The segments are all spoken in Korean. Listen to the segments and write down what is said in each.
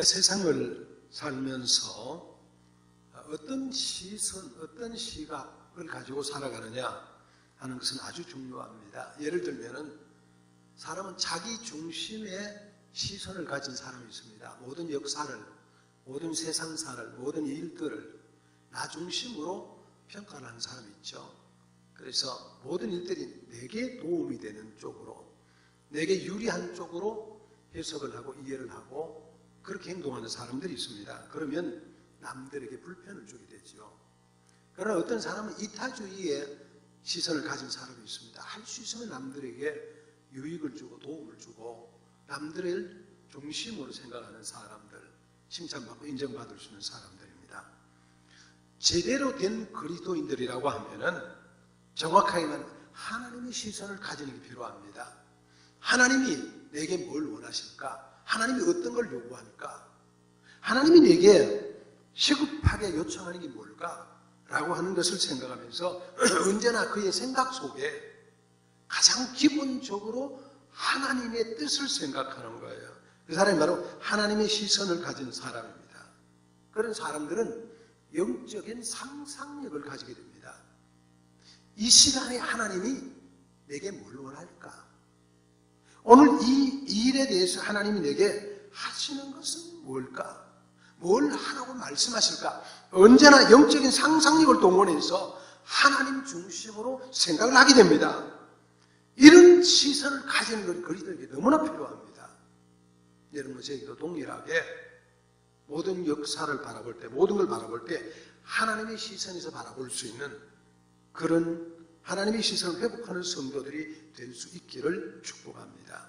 세상을 살면서 어떤 시선, 어떤 시각을 가지고 살아가느냐 하는 것은 아주 중요합니다. 예를 들면은 사람은 자기 중심의 시선을 가진 사람이 있습니다. 모든 역사를, 모든 세상사를, 모든 일들을 나 중심으로 평가를 하는 사람이 있죠. 그래서 모든 일들이 내게 도움이 되는 쪽으로, 내게 유리한 쪽으로 해석을 하고 이해를 하고 그렇게 행동하는 사람들이 있습니다. 그러면 남들에게 불편을 주게 되죠. 그러나 어떤 사람은 이타주의의 시선을 가진 사람이 있습니다. 할 수 있으면 남들에게 유익을 주고 도움을 주고 남들을 중심으로 생각하는 사람들, 칭찬받고 인정받을 수 있는 사람들입니다. 제대로 된 그리스도인들이라고 하면은 정확하게 말하면 하나님의 시선을 가지는 게 필요합니다. 하나님이 내게 뭘 원하실까? 하나님이 어떤 걸 요구할까? 하나님이 내게 시급하게 요청하는 게 뭘까? 라고 하는 것을 생각하면서 언제나 그의 생각 속에 가장 기본적으로 하나님의 뜻을 생각하는 거예요. 그 사람이 바로 하나님의 시선을 가진 사람입니다. 그런 사람들은 영적인 상상력을 가지게 됩니다. 이 시간에 하나님이 내게 뭘 원할까? 오늘 이 일에 대해서 하나님이 내게 하시는 것은 뭘까? 뭘 하라고 말씀하실까? 언제나 영적인 상상력을 동원해서 하나님 중심으로 생각을 하게 됩니다. 이런 시선을 가지는 것이 그리스도에게 너무나 필요합니다. 여러분, 저희도 동일하게 모든 역사를 바라볼 때, 모든 걸 바라볼 때 하나님의 시선에서 바라볼 수 있는 그런 하나님의 시선을 회복하는 성도들이 될 수 있기를 축복합니다.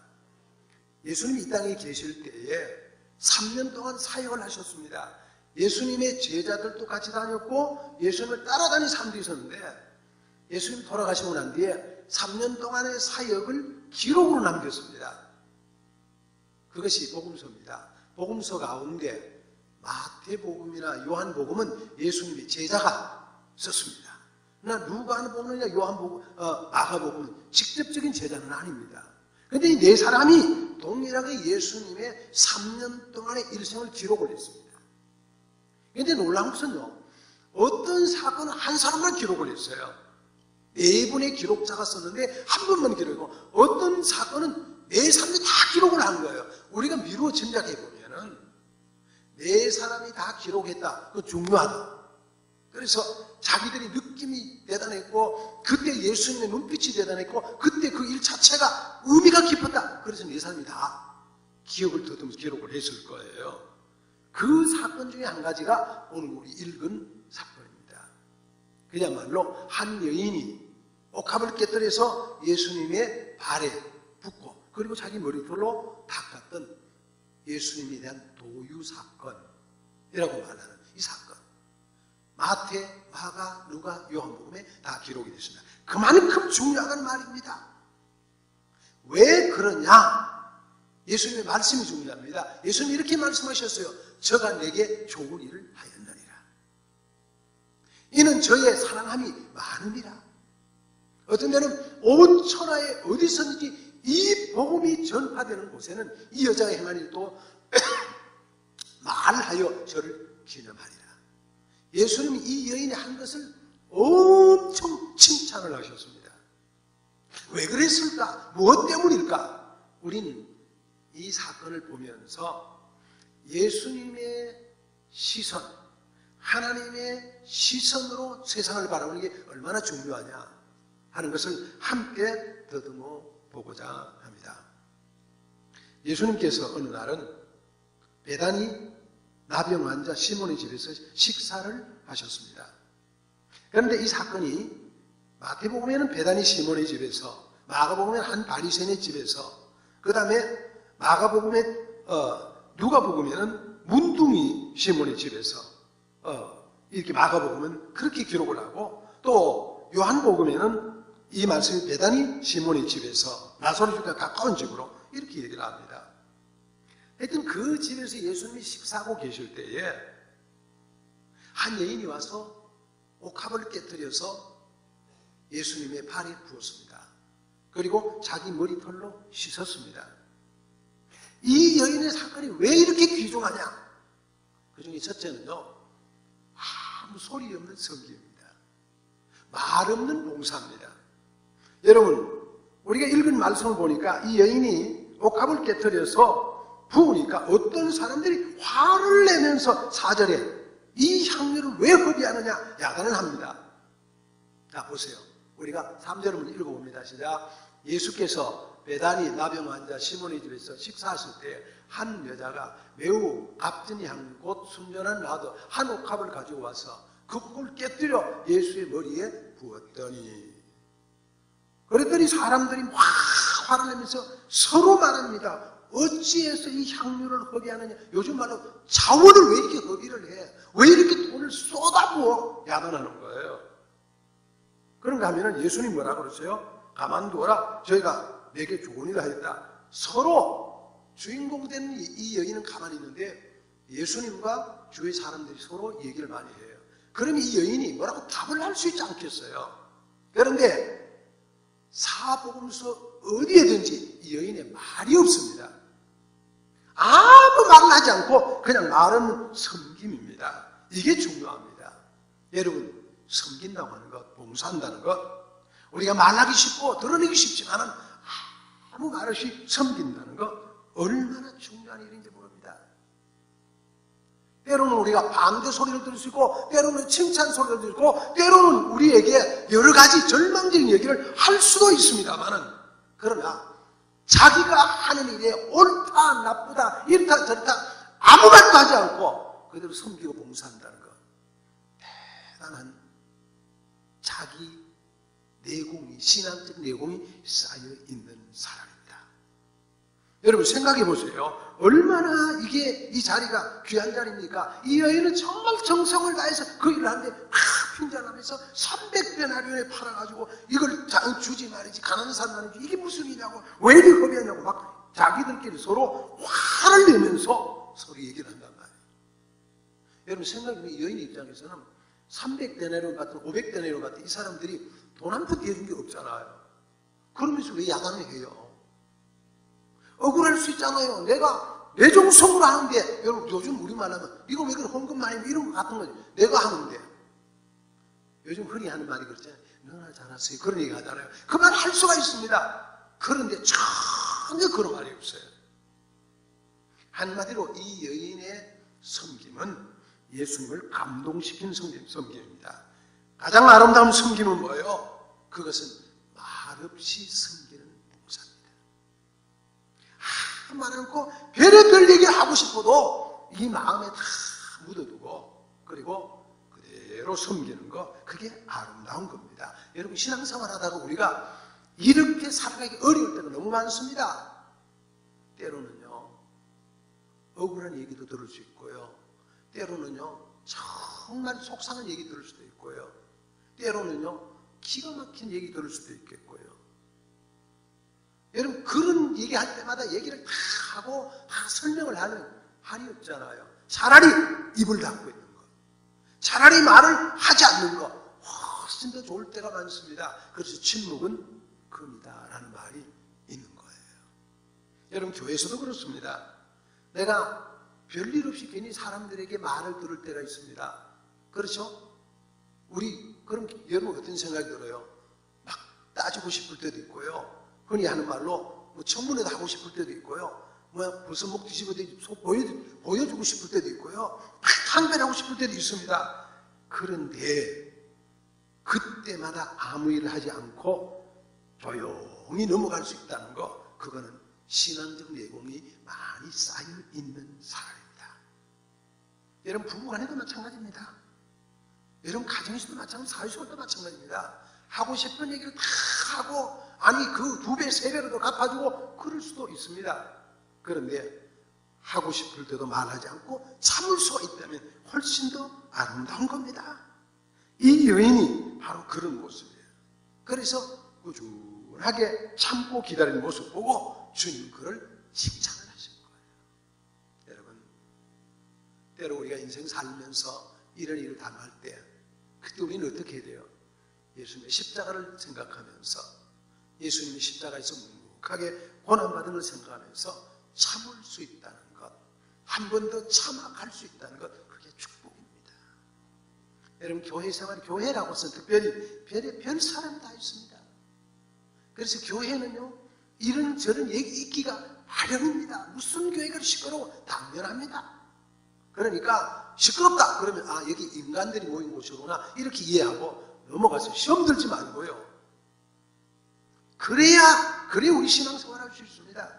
예수님이 이 땅에 계실 때에 3년 동안 사역을 하셨습니다. 예수님의 제자들도 같이 다녔고 예수님을 따라다니는 사람도 있었는데 예수님이 돌아가시고 난 뒤에 3년 동안의 사역을 기록으로 남겼습니다. 그것이 복음서입니다. 복음서 가운데 마태복음이나 요한복음은 예수님의 제자가 썼습니다. 그러나 누가복음이나 요한복음, 마가복음은 직접적인 제자는 아닙니다. 그런데 이 네 사람이 동일하게 예수님의 3년 동안의 일생을 기록을 했습니다. 그런데 놀라운 것은요, 어떤 사건은 한 사람만 기록을 했어요. 네 분의 기록자가 썼는데 한 분만 기록하고, 어떤 사건은 네 사람이 다 기록을 한 거예요. 우리가 미루어 짐작해 보면은 네 사람이 다 기록했다. 그거 중요하다. 그래서 자기들이 느낌이 대단했고 그때 예수님의 눈빛이 대단했고 그때 그 일 자체가 의미가 깊었다. 그래서 네 사람이 다 기억을 더듬어서 기록을 했을 거예요. 그 사건 중에 한 가지가 오늘 우리 읽은 사건입니다. 그야말로 한 여인이 옥합을 깨뜨려서 예수님의 발에 붓고 그리고 자기 머리털로 닦았던 예수님에 대한 도유 사건이라고 말하는 이 사건. 마태, 마가, 누가, 요한복음에 다 기록이 됐습니다. 그만큼 중요한 말입니다. 왜 그러냐? 예수님의 말씀이 중요합니다. 예수님이 이렇게 말씀하셨어요. 저가 내게 좋은 일을 하였느니라. 이는 저의 사랑함이 많으니라. 어떤 데는 온 천하에 어디서든지 이 복음이 전파되는 곳에는 이 여자가 행한 일도 말하여 저를 기념하리라. 예수님이 이 여인이 한 것을 엄청 칭찬을 하셨습니다. 왜 그랬을까? 무엇 때문일까? 우린 이 사건을 보면서 예수님의 시선, 하나님의 시선으로 세상을 바라보는 게 얼마나 중요하냐 하는 것을 함께 더듬어 보고자 합니다. 예수님께서 어느 날은 베다니 나병 환자 시몬의 집에서 식사를 하셨습니다. 그런데 이 사건이 마태복음에는 베다니 시몬의 집에서, 마가복음에는 한 바리새인의 집에서, 그 다음에 마가복음에 누가복음에는 문둥이 시몬의 집에서 이렇게 마가복음은 그렇게 기록을 하고, 또 요한복음에는 이 말씀이 베다니 시몬의 집에서 나사로 집과 가까운 집으로 이렇게 얘기를 합니다. 하여튼 그 집에서 예수님이 식사하고 계실 때에 한 여인이 와서 옥합을 깨뜨려서 예수님의 발에 부었습니다. 그리고 자기 머리털로 씻었습니다. 이 여인의 사건이 왜 이렇게 귀중하냐? 그 중에 첫째는요, 아무 소리 없는 섬기입니다. 말 없는 봉사입니다. 여러분, 우리가 읽은 말씀을 보니까 이 여인이 옥합을 깨뜨려서 부으니까 어떤 사람들이 화를 내면서 4절에 이 향료를 왜 허비하느냐 야단을 합니다. 자, 보세요. 우리가 3절 한번 읽어봅니다. 시작. 예수께서 베다니 나병 환자 시몬의 집에서 식사하실 때 한 여자가 매우 값진 향, 곧 순전한 나도 한 옥합을 가지고 와서 그 옥을 깨뜨려 예수의 머리에 부었더니, 그랬더니 사람들이 막 화를 내면서 서로 말합니다. 어찌해서 이 향료를 허비하느냐. 요즘 말로 자원을 왜 이렇게 허비를 해? 왜 이렇게 돈을 쏟아부어? 야단하는 거예요. 그런가 하면 예수님 뭐라고 그러세요? 가만두어라. 저희가 내게 좋은 일을 하였다. 서로 주인공 된 이 여인은 가만히 있는데 예수님과 주위 사람들이 서로 얘기를 많이 해요. 그러면 이 여인이 뭐라고 답을 할 수 있지 않겠어요? 그런데 사복음서 어디에든지 이 여인의 말이 없습니다. 아무 말을 하지 않고 그냥 말은 섬김입니다. 이게 중요합니다. 여러분, 섬긴다고 하는 것, 봉사한다는 것, 우리가 말하기 쉽고 드러내기 쉽지만 아무 말 없이 섬긴다는 것, 얼마나 중요한 일인지 모릅니다. 때로는 우리가 반대 소리를 들을 수 있고, 때로는 칭찬 소리를 듣고, 때로는 우리에게 여러 가지 절망적인 얘기를 할 수도 있습니다만은, 그러나 자기가 하는 일에 옳다 나쁘다 이렇다 저렇다 아무 말도 하지 않고 그대로 섬기고 봉사한다는 것, 대단한 자기 내공이, 신앙적 내공이 쌓여 있는 사람입니다. 여러분 생각해 보세요. 얼마나 이 자리가 귀한 자리입니까? 이 여인은 정말 정성을 다해서 그 일을 하는데 핀잔하면서 300데나리온에 팔아가지고 이걸 주지 말이지, 가난한 사람한테 이게 무슨 일이냐고, 왜 이렇게 허비하냐고 막 자기들끼리 서로 화를 내면서 서로 얘기를 한단 말이에요. 여러분 생각해보면 이 여인 입장에서는 300데나리온 같은 500데나리온 같은 이 사람들이 돈 한 푼 대준 게 없잖아요. 그러면서 왜 야단을 해요? 억울할 수 있잖아요. 내가 내 정성으로 하는데, 여러분 요즘 우리말 하면 이거 왜 그래 헌금 많이 이런 거 같은 거지. 내가 하는데 요즘 흔히 하는 말이 그렇잖아요. 너나 잘하세요. 그런 얘기 하잖아요. 그 말 할 수가 있습니다. 그런데 전혀 그런 말이 없어요. 한마디로 이 여인의 섬김은 예수님을 감동시킨 섬김입니다. 가장 아름다운 섬김은 뭐예요? 그것은 말없이 섬기는 봉사입니다. 말 않고 별의별 얘기 하고 싶어도 이 마음에 다 묻어두고 그리고 그대로 섬기는 거, 그게 아름다운 겁니다. 여러분 신앙생활 하다가 우리가 이렇게 살아가기 어려울 때가 너무 많습니다. 때로는요 억울한 얘기도 들을 수 있고요, 때로는요 정말 속상한 얘기 들을 수도 있고요, 때로는요 기가 막힌 얘기 들을 수도 있겠고요. 여러분 그런 얘기할 때마다 얘기를 다 하고 다 설명을 하는 한이 없잖아요. 차라리 입을 닫고 있는 거, 차라리 말을 하지 않는 거 훨씬 더 좋을 때가 많습니다. 그래서 침묵은 금이다라는 말이 있는 거예요. 여러분 교회에서도 그렇습니다. 내가 별일 없이 괜히 사람들에게 말을 들을 때가 있습니다. 그렇죠? 그럼 여러분 어떤 생각이 들어요? 막 따지고 싶을 때도 있고요, 흔히 하는 말로 청문회도 하고 싶을 때도 있고요, 벌써 목 뒤집어대고 보여주고 싶을 때도 있고요, 항변하고 싶을 때도 있습니다. 그런데 그때마다 아무 일을 하지 않고 조용히 넘어갈 수 있다는 거, 그거는 신앙적 내공이 많이 쌓여 있는 사람입니다. 여러분 부부간에도 마찬가지입니다. 여러분 가정에서도 마찬가지, 사회생활도 마찬가지입니다. 하고 싶은 얘기를 다 하고, 아니 그 2배, 3배로 더 갚아주고 그럴 수도 있습니다. 그런데 하고 싶을 때도 말하지 않고 참을 수가 있다면 훨씬 더 아름다운 겁니다. 이 여인이 바로 그런 모습이에요. 그래서 꾸준하게 참고 기다리는 모습 보고 주님 그를 칭찬을 하신 거예요. 여러분 때로 우리가 인생 살면서 이런 일을 당할 때 그때 우리는 어떻게 해야 돼요? 예수님의 십자가를 생각하면서, 예수님이 십자가에서 묵묵하게 고난받은 걸 생각하면서 참을 수 있다는 것, 한 번 더 참아갈 수 있다는 것, 여러분 교회 생활, 교회라고서는 특별히 별 사람이 다 있습니다. 그래서 교회는요 이런저런 얘기 있기가 마련입니다. 무슨 교회가 시끄러워? 당연합니다. 그러니까 시끄럽다 그러면 아 여기 인간들이 모인 곳이구나 이렇게 이해하고 넘어가서 시험 들지 말고요. 그래야 우리 신앙생활 할 수 있습니다.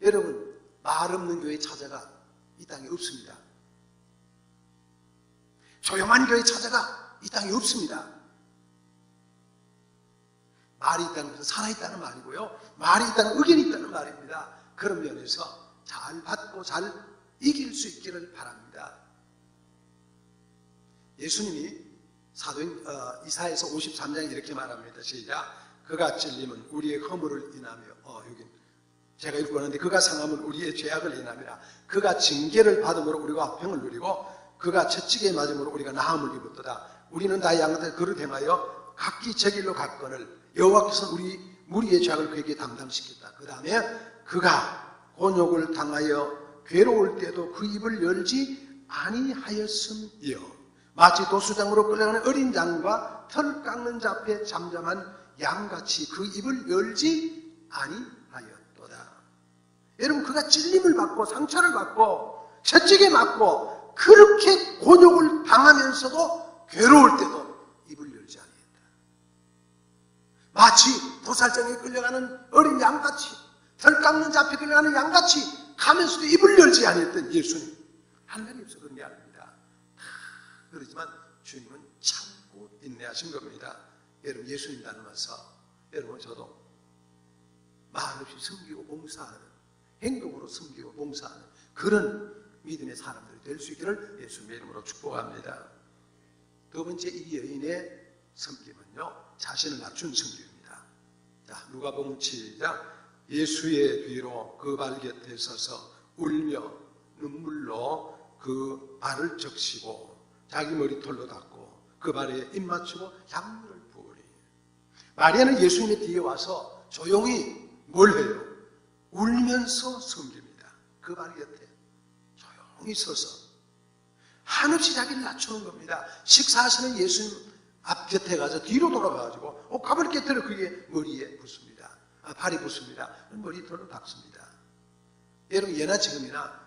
여러분 말 없는 교회 찾아가 이 땅에 없습니다. 조용한 교회 찾아가 이 땅에 없습니다. 말이 있다는 것은 살아있다는 말이고요. 말이 있다는 의견이 있다는 말입니다. 그런 면에서 잘 받고 잘 이길 수 있기를 바랍니다. 예수님이 사도행 이사야서 53장에 이렇게 말합니다. 시작. 그가 찔림은 우리의 허물을 인하며 여기 제가 읽고 있는데 그가 상함은 우리의 죄악을 인하며 그가 징계를 받음으로 우리가 화평을 누리고 그가 채찍에 맞음으로 우리가 나음을 입었도다. 우리는 다 양들 그를 행하여 각기 제 길로 갔거늘 여호와께서 우리 무리의 죄악을 그에게 담당시켰다. 그 다음에 그가 곤욕을 당하여 괴로울 때도 그 입을 열지 아니하였음이요 마치 도수장으로 끌려가는 어린 양과 털 깎는 자 앞에 잠잠한 양같이 그 입을 열지 아니하였도다. 여러분 그가 찔림을 받고 상처를 받고 채찍에 맞고 그렇게 곤욕을 당하면서도 괴로울 때도 입을 열지 아니했다. 마치 도살장에 끌려가는 어린 양같이 털 깎는 자 앞에 끌려가는 양같이 가면서도 입을 열지 아니했던 예수님. 하나님 없어 그런 게 아닙니다. 그렇지만 주님은 참고 인내하신 겁니다. 여러분 예수님 닮아서 여러분 저도 말 없이 섬기고 봉사하는 행동으로 섬기고 봉사하는 그런 믿음의 사람들이 될 수 있기를 예수님의 이름으로 축복합니다. 두 번째 이 여인의 섬김은요 자신을 낮춘 섬김입니다. 자 누가복음 7장 예수의 뒤로 그 발 곁에 서서 울며 눈물로 그 발을 적시고 자기 머리털로 닦고 그 발에 입 맞추고 향유를 부으니 마리아는 예수님의 뒤에 와서 조용히 뭘 해요? 울면서 섬깁니다. 그 발 곁에 조용히 서서 한없이 자기를 낮추는 겁니다. 식사하시는 예수님 앞 곁에 가서 뒤로 돌아가가지고 옷가발 곁을 그게 머리에 붓습니다. 발이 붓습니다. 머리털로 닦습니다. 여러분 예나 지금이나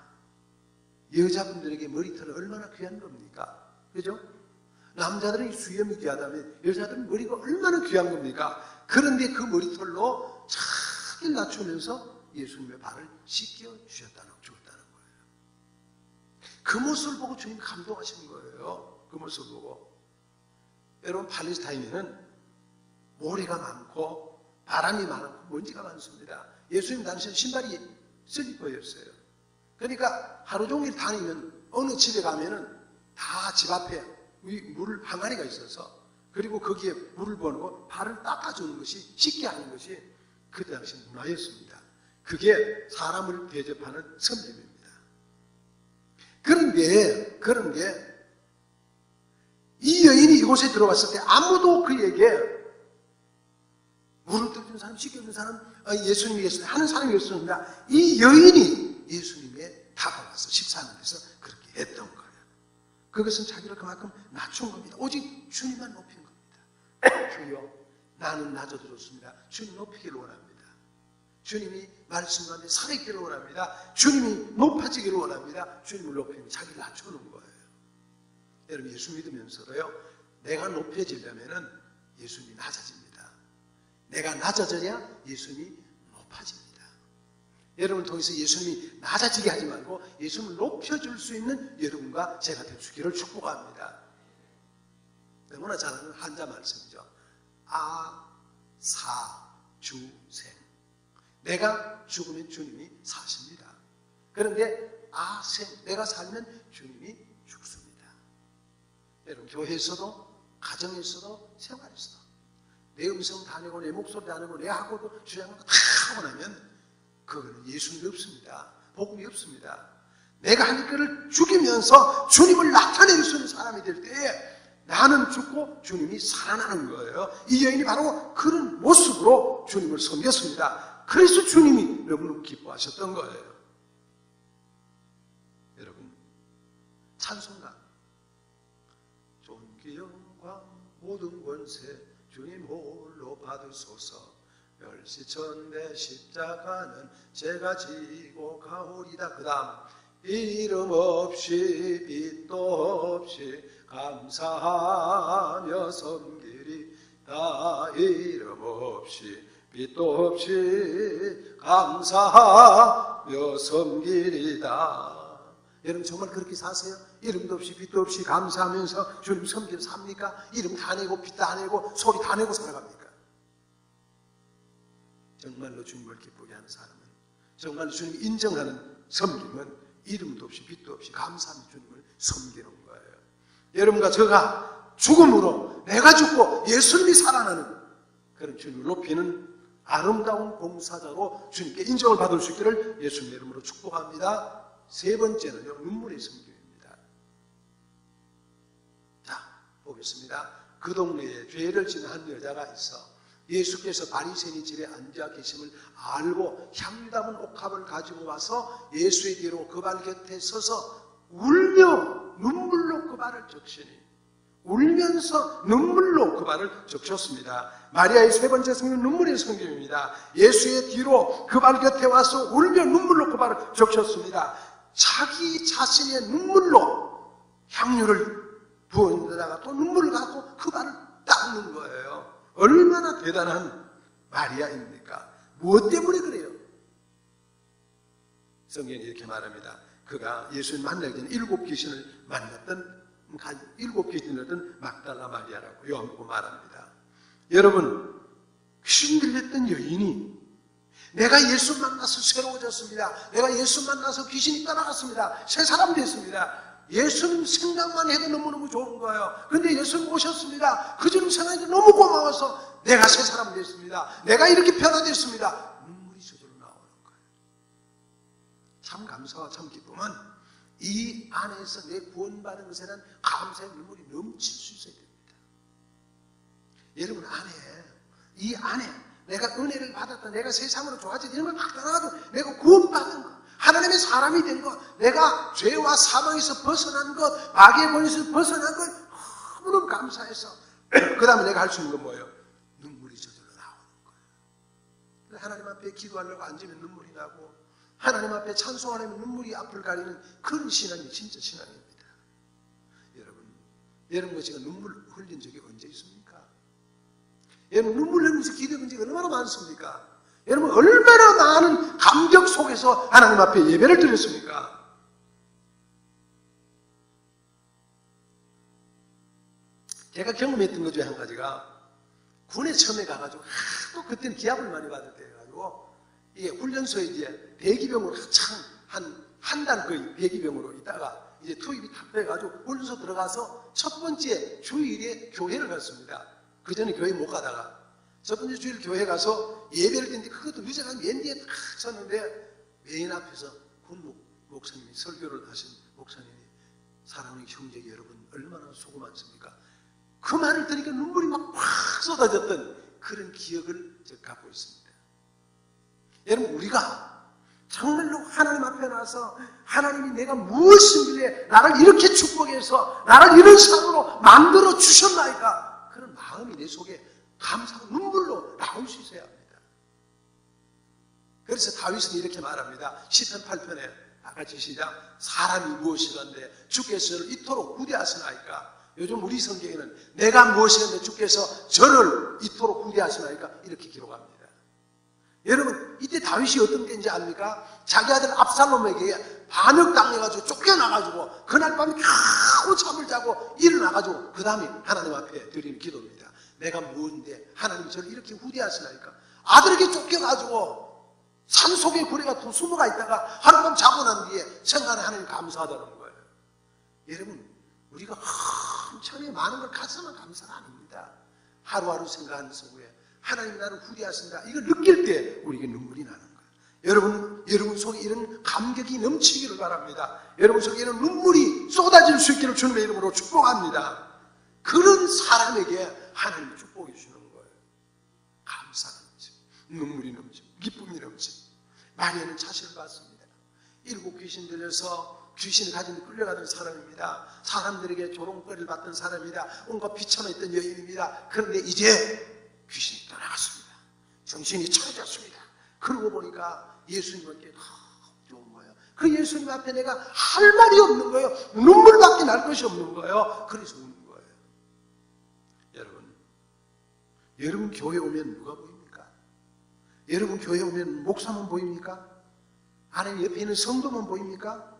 여자분들에게 머리털은 얼마나 귀한 겁니까? 그죠? 남자들은 수염이 귀하다면 여자들은 머리가 얼마나 귀한 겁니까? 그런데 그 머리털로 자기를 낮추면서 예수님의 발을 씻겨주셨다는 거예요. 그 모습을 보고 주님 감동하시는 거예요. 그 모습을 보고. 여러분 팔레스타인에는 모래가 많고 바람이 많고 먼지가 많습니다. 예수님 당시에 신발이 슬리퍼였어요. 그러니까 하루 종일 다니면 어느 집에 가면은 다 집 앞에 물 항아리가 있어서 그리고 거기에 물을 부어놓고 발을 닦아주는 것이 씻게 하는 것이 그때 당시 문화였습니다. 그게 사람을 대접하는 섬김입니다. 그런데 이 여인이 이곳에 들어왔을 때 아무도 그에게 물을 떠준 사람, 씻겨준 사람, 예수님이 하는 사람이 없었습니다. 이 여인이 예수님의 다가와서 식사하는 데서 그렇게 했던 거예요. 그것은 자기를 그만큼 낮춘 겁니다. 오직 주님만 높인 겁니다. 주여 나는 낮아들었습니다. 주님 높이기를 원합니다. 주님이 말씀 가운데 살아있기를 원합니다. 주님이 높아지기를 원합니다. 주님을 높이면 자기를 낮추는 거예요. 여러분 예수 믿으면서도요 내가 높여지려면 예수님이 낮아집니다. 내가 낮아져야 예수님이 높아집니다. 여러분 통해서 예수님이 낮아지게 하지 말고 예수님을 높여줄 수 있는 여러분과 제가 될 수 있기를 축복합니다. 너무나 잘 아는 한자 말씀이죠. 아사주생. 내가 죽으면 주님이 사십니다. 그런데 아생, 내가 살면 주님이 죽습니다. 여러분 교회에서도 가정에서도 생활에서도 내 음성 다 내고 내 목소리 다 내고 내 하고도 주장하고 다 하고 나면 그거는 예수님이 없습니다. 복음이 없습니다. 내가 하나님을 죽이면서 주님을 나타낼 수 있는 사람이 될 때에 나는 죽고 주님이 살아나는 거예요. 이 여인이 바로 그런 모습으로 주님을 섬겼습니다. 그래서 주님이 너무너무 기뻐하셨던 거예요. 여러분 찬송가 높이 영광 모든 권세 주님 홀로 받으소서. 멸시천대 십자가는 제가 지고 가오리다. 그 다음 이름 없이 빛도 없이 감사하며 섬기리다. 이름 없이 빛도 없이 감사하며 섬기리다. 여러분 정말 그렇게 사세요? 이름도 없이 빛도 없이 감사하면서 주님 섬기며 삽니까? 이름 다 내고 빛 다 내고 소리 다 내고 살아갑니까? 정말로 주님을 기쁘게 하는 사람은, 정말로 주님이 인정하는 섬김은 이름도 없이 빛도 없이 감사하며 주님을 섬기는 거예요. 여러분과 제가 죽음으로 내가 죽고 예수님이 살아나는 그런 주님을 높이는 아름다운 봉사자로 주님께 인정을 받을 수 있기를 예수님의 이름으로 축복합니다. 세 번째는요, 눈물의 섬김입니다. 자, 보겠습니다. 그 동네에 죄를 지은 한 여자가 있어 예수께서 바리새인의 집에 앉아 계심을 알고 향유 담은 옥합을 가지고 와서 예수의 뒤로 그 발 곁에 서서 울며 눈물로 그 발을 적시니, 울면서 눈물로 그 발을 적셨습니다. 마리아의 세 번째 성경은 눈물의 성경입니다. 예수의 뒤로 그 발 곁에 와서 울며 눈물로 그 발을 적셨습니다. 자기 자신의 눈물로 향유를 부어다가 또 눈물을 갖고 그 발을 닦는 거예요. 얼마나 대단한 마리아입니까? 무엇 때문에 그래요? 성경이 이렇게 말합니다. 그가 예수님 만나기 전에 7 귀신을 만났던 7 귀신이었던 막달라 마리아라고 요한복음 말합니다. 여러분, 귀신 들렸던 여인이 내가 예수 만나서 새로워졌습니다. 내가 예수 만나서 귀신이 떠나갔습니다. 새 사람 됐습니다. 예수님 생각만 해도 너무너무 좋은 거예요. 그런데 예수님 오셨습니다. 그 주님 생각이 너무 고마워서 내가 새 사람 됐습니다. 내가 이렇게 변화됐습니다. 눈물이 저절로 나오는 거예요. 참 감사와 참 기쁨은 이 안에서 내 구원받은 것에는 감사의 눈물이 넘칠 수 있어야 됩니다. 여러분 이 안에 내가 은혜를 받았다, 내가 세상으로 좋아졌다, 이런 걸 막 떠나가도 내가 구원받은 것, 하나님의 사람이 된 것, 내가 죄와 사망에서 벗어난 것, 마귀의 권위에서 벗어난 것 너무너무 감사해서 그 다음에 내가 할 수 있는 건 뭐예요? 눈물이 저절로 나오는 거예요. 하나님 앞에 기도하려고 앉으면 눈물이 나고 하나님 앞에 찬송하려면 눈물이 앞을 가리는 그런 신앙이 진짜 신앙입니다. 여러분 제가 눈물 흘린 적이 언제 있습니까? 여러분 눈물 흘리면서 기도한 적이 얼마나 많습니까? 여러분 얼마나 많은 감격 속에서 하나님 앞에 예배를 드렸습니까? 제가 경험했던 것 중에 한 가지가 군에 처음에 가가지고 또 그때는 기합을 많이 받을 때여가지고 이게 훈련소에 이제 대기병으로 한참 한 달 거의 대기병으로 있다가 이제 투입이 다 돼가지고 훈련소 들어가서 첫 번째 주일에 교회를 갔습니다. 그 전에 교회 못 가다가 첫 번째 주일 교회 가서 예배를 드는데 그것도 늦어가 맨 뒤에 딱 섰는데 메인 앞에서 군 목사님이 설교를 하신 목사님이 사랑하는 형제 여러분 얼마나 수고 많습니까? 그 말을 들으니까 눈물이 막 확 쏟아졌던 그런 기억을 제가 갖고 있습니다. 여러분 우리가 정말로 하나님 앞에 나서 하나님이 내가 무엇이길래 나를 이렇게 축복해서 나를 이런 사람으로 만들어 주셨나이까 그런 마음이 내 속에 감사하고 눈물로 나올 수 있어야 합니다. 그래서 다윗은 이렇게 말합니다. 시편 8편에 같이 시작. 사람이 무엇이건데 주께서 저를 이토록 구대하시나이까. 요즘 우리 성경에는 내가 무엇이건데 주께서 저를 이토록 구대하시나이까 이렇게 기록합니다. 여러분 이때 다윗이 어떤 때인지 압니까? 자기 아들 압살롬에게 반역당해가지고 쫓겨나가지고 그날 밤에 겨우 잠을 자고 일어나가지고 그 다음에 하나님 앞에 드리는 기도입니다. 내가 무엇인데 하나님이 저를 이렇게 후대하시나이까. 아들에게 쫓겨가지고 산속에 구레가 두 숨어가 있다가 하룻밤 자고 난 뒤에 생각하는 하나님 감사하다는 거예요. 여러분 우리가 한참에 많은 걸 가져만 감사가 아닙니다. 하루하루 생각하는 속에 하나님이 나를 후대하신다 이걸 느낄 때 우리에게 눈물이 나는 거예요. 여러분 속에 이런 감격이 넘치기를 바랍니다. 여러분 속에 이런 눈물이 쏟아질 수 있기를 주님의 이름으로 축복합니다. 그런 사람에게 하나님이 축복해 주시는 거예요. 감사가 넘치고 눈물이 넘치고 기쁨이 넘치고 마리아는 자신을 봤습니다. 7 귀신 들려서 귀신을 가지고 끌려가던 사람입니다. 사람들에게 조롱거리를 받던 사람입니다. 온갖 비참했던 여인입니다. 그런데 이제 귀신이 떠나갔습니다. 정신이 차려졌습니다. 그러고 보니까 예수님께 좋은 거예요. 그 예수님 앞에 내가 할 말이 없는 거예요. 눈물밖에 날 것이 없는 거예요. 그래서 우는 거예요. 여러분 교회 오면 누가 보입니까? 여러분 교회 오면 목사만 보입니까? 아니면 옆에 있는 성도만 보입니까?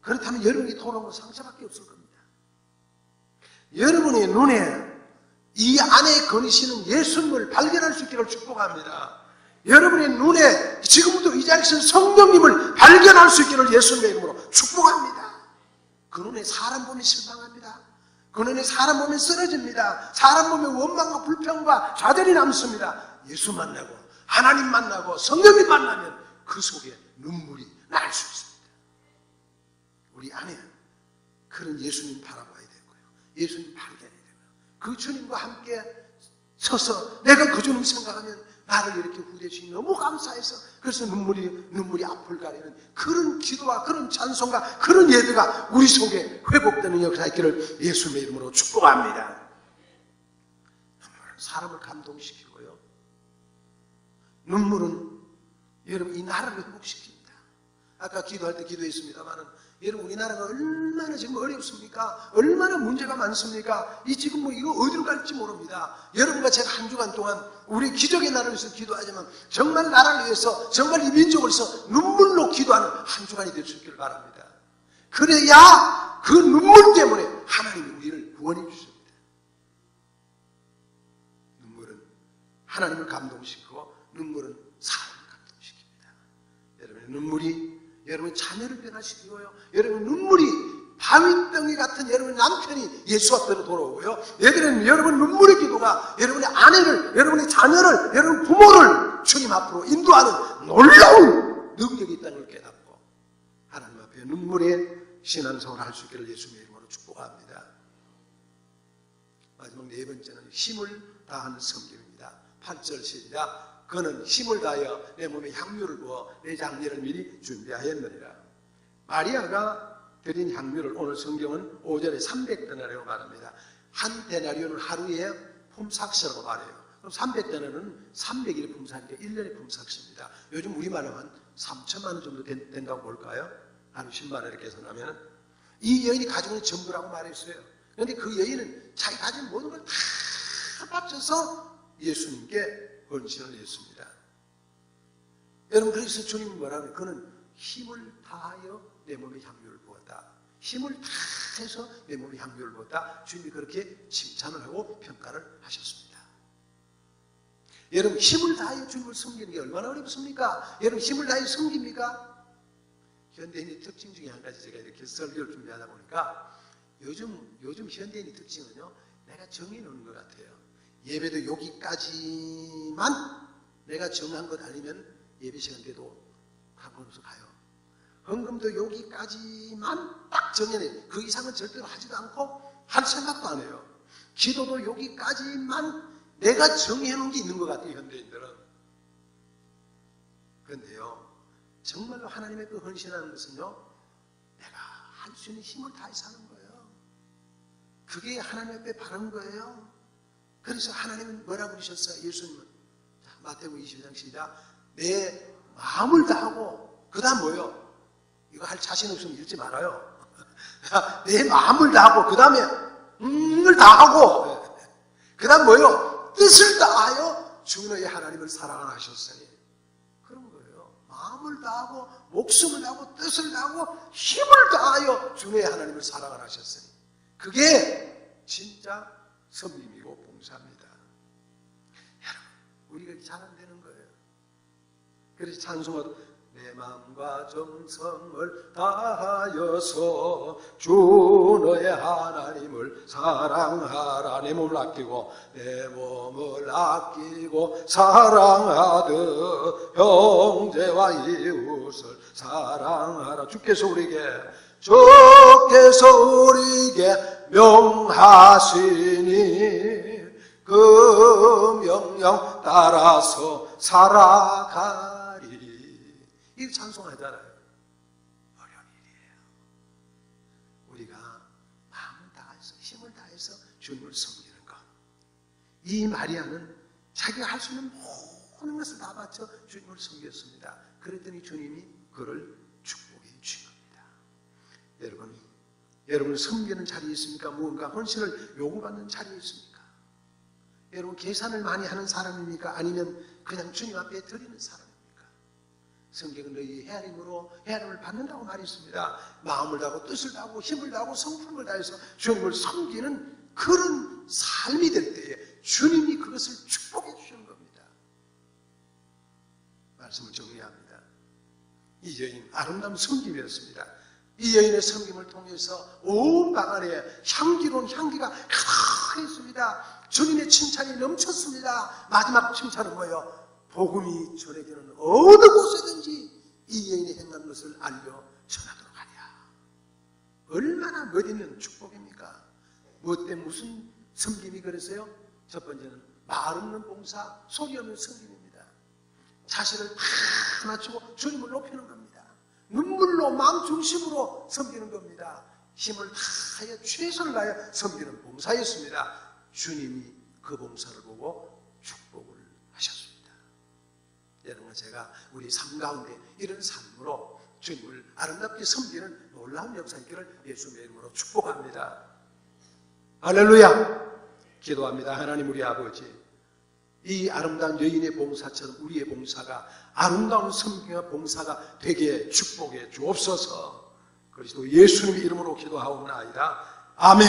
그렇다면 여러분이 돌아온 건 상처밖에 없을 겁니다. 여러분의 눈에 이 안에 거니시는 예수님을 발견할 수 있기를 축복합니다. 여러분의 눈에 지금부터 이 자리에 있는 성령님을 발견할 수 있기를 예수님의 이름으로 축복합니다. 그 눈에 사람 보면 실망합니다. 그 눈에 사람 보면 쓰러집니다. 사람 보면 원망과 불평과 좌절이 남습니다. 예수 만나고 하나님 만나고 성령님 만나면 그 속에 눈물이 날 수 있습니다. 우리 안에 그런 예수님 바라봐야 되고요. 예수님 발견해야 되고요. 그 주님과 함께 서서 내가 그 주님 생각하면 나를 이렇게 후대해 주시니 너무 감사해서 그래서 눈물이 앞을 가리는 그런 기도와 그런 찬송과 그런 예배가 우리 속에 회복되는 역사 있기를 예수님의 이름으로 축복합니다. 눈물은 사람을 감동시키고요. 눈물은 여러분 이 나라를 회복시킵니다. 아까 기도할 때 기도했습니다만은 여러분 우리나라가 얼마나 지금 어렵습니까? 얼마나 문제가 많습니까? 이 지금 뭐 이거 어디로 갈지 모릅니다. 여러분과 제가 한 주간 동안 우리 기적의 나라를 위해서 기도하지만 정말 나라를 위해서 정말 이 민족을 위해서 눈물로 기도하는 한 주간이 될 수 있기를 바랍니다. 그래야 그 눈물 때문에 하나님이 우리를 구원해 주십니다. 눈물은 하나님을 감동시키고 눈물은 사람을 감동시킵니다. 여러분의 눈물이 여러분 자녀를 변화시키고요. 여러분 눈물이 바위덩이 같은 여러분 남편이 예수 앞으로 돌아오고요. 여러분 눈물의 기도가 여러분의 아내를, 여러분의 자녀를, 여러분 부모를 주님 앞으로 인도하는 놀라운 능력이 있다는 걸 깨닫고 하나님 앞에 눈물의 신앙생활을 할 수 있기를 예수님의 이름으로 축복합니다. 마지막 네 번째는 힘을 다하는 섬김입니다. 8절 시작. 그는 힘을 다하여 내 몸에 향유를 부어 내 장례를 미리 준비하였느니라. 마리아가 드린 향유를 오늘 성경은 5절에 300데나리온으로 말합니다. 한 데나리온은 하루에 품삯이라고 말해요. 그럼 300데나리온은 300일의 품삯이니까 1년의 품삯입니다. 요즘 우리말로 한 3천만 원 정도 된다고 볼까요? 하루 10만 원 이렇게 계산하면 이 여인이 가지고 있는 전부라고 말했어요. 그런데 그 여인은 자기 가진 모든 걸 다 바쳐서 예수님께 헌신을 했습니다. 여러분 그래서 주님은 뭐라고요? 그는 힘을 다하여 내 몸에 향유를 부었다. 힘을 다해서 내 몸에 향유를 부었다. 주님이 그렇게 칭찬을 하고 평가를 하셨습니다. 여러분 힘을 다하여 주님을 섬기는 게 얼마나 어렵습니까? 여러분 힘을 다하여 섬깁니까? 현대인의 특징 중에 한 가지 제가 이렇게 설교를 준비하다 보니까 요즘 현대인의 특징은요, 내가 정해놓는 것 같아요. 예배도 여기까지만 내가 정한 것 아니면 예배 시간 때도 상관없어 가요. 헌금도 여기까지만 딱 정해내. 그 이상은 절대로 하지도 않고 할 생각도 안 해요. 기도도 여기까지만 내가 정해놓은 게 있는 것 같아요, 현대인들은. 그런데요, 정말로 하나님의 그 헌신하는 것은요, 내가 할 수 있는 힘을 다해서 하는 거예요. 그게 하나님 앞에 바른 거예요. 그래서 하나님은 뭐라고 그러셨어요? 예수님은 마태복음 22장 시작. 내 마음을 다하고 그 다음 뭐예요? 이거 할 자신 없으면 읽지 말아요. 내 마음을 다하고 그 다음에 을 다하고 그 다음 뭐예요? 뜻을 다하여 주 너의 하나님을 사랑하라 하셨으니 그런 거예요. 마음을 다하고 목숨을 다하고 뜻을 다하고 힘을 다하여 주 너의 하나님을 사랑하라 하셨으니 그게 진짜 섬김이고 봉사입니다. 여러분, 우리가 잘 안 되는 거예요. 그래서 찬송하도 내 마음과 정성을 다하여서 주 너의 하나님을 사랑하라. 내 몸을 아끼고 내 몸을 아끼고 사랑하듯 형제와 이웃을 사랑하라. 주께서 우리에게 명하시니 그 명령 따라서 살아가리. 이 찬송하잖아요. 어려운 일이에요. 주님을 섬기는 것. 이 마리아는 자기가 할 수 있는 모든 것을 다 바쳐 주님을 섬겼습니다. 그랬더니 주님이 그를 축복해 주신 겁니다. 여러분 섬기는 자리에 있습니까? 무언가 헌신을 요구받는 자리에 있습니까? 여러분 계산을 많이 하는 사람입니까? 아니면 그냥 주님 앞에 드리는 사람입니까? 성경은 너희 헤아림을 받는다고 말했습니다. 마음을 다하고 뜻을 다하고 힘을 다하고 성품을 다해서 주님을 섬기는 그런 삶이 될 때에 주님이 그것을 축복해 주시는 겁니다. 말씀을 정리합니다. 이 여인 아름다운 섬김이었습니다. 이 여인의 섬김을 통해서 온 방 안에 향기로운 향기가 가득했습니다. 주님의 칭찬이 넘쳤습니다. 마지막 칭찬은 뭐예요? 복음이 전해지는 어느 곳에든지 이 여인이 행한 것을 알려 전하도록 하랴. 얼마나 멋있는 축복입니까? 무엇 때문에 무슨 섬김이 그랬어요? 첫 번째는 말 없는 봉사, 소리 없는 섬김입니다. 자신을 다 낮추고 주님을 높이는 겁니다. 눈물로 마음 중심으로 섬기는 겁니다. 힘을 다하여 최선을 다하여 섬기는 봉사였습니다. 주님이 그 봉사를 보고 축복을 하셨습니다. 여러분, 제가 우리 삶 가운데 이런 삶으로 주님을 아름답게 섬기는 놀라운 역사 있기를 예수님의 이름으로 축복합니다. 할렐루야! 기도합니다. 하나님 우리 아버지, 이 아름다운 여인의 봉사처럼 우리의 봉사가 아름다운 섬김과 봉사가 되게 축복해 주옵소서. 그리스도 예수님의 이름으로 기도하옵나이다. 아멘.